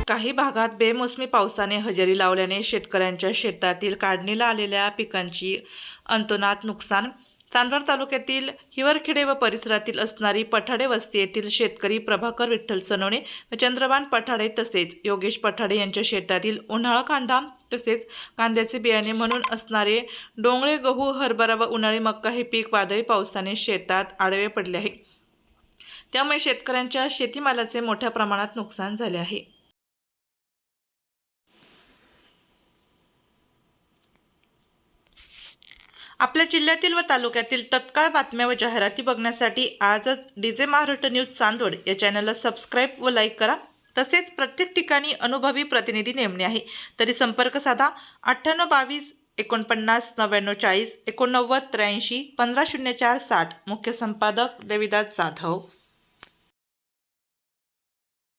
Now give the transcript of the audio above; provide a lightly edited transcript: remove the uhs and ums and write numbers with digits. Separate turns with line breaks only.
काही भागात बेमोसमी पावसाने हजेरी लावल्याने शेतकऱ्यांच्या शेतातील काढणीला आलेल्या पिकांची अतोनात नुकसान. चांदवड तालुक्यातील हिवरखेडे व परिसरातील असणारी पठाडे वस्ती येथील शेतकरी प्रभाकर विठ्ठल सोनवणे व चंद्रभान पठाडे तसेच योगेश पठाडे यांच्या शेतातील उन्हाळा कांदा तसेच कांद्याचे बियाणे म्हणून असणारे डोंगळे, गहू, हरभरा व उन्हाळी मका हे पीक वादळी पावसाने शेतात आडवे पडले आहे. त्यामुळे शेतकऱ्यांच्या शेतीमालाचे मोठ्या प्रमाणात नुकसान झाले आहे. आपल्या जिल्ह्यातील व तालुक्यातील तत्काळ बातम्या व जाहिराती बघण्यासाठी आजच डीजे महाराष्ट्र न्यूज चांदवड या चॅनलला सबस्क्राईब व लाईक करा. तसेच प्रत्येक ठिकाणी अनुभवी प्रतिनिधी नेमणे आहे तरी संपर्क साधा 9822 49 99 40 89 83 15 04 60. मुख्य संपादक देविदास जाधव.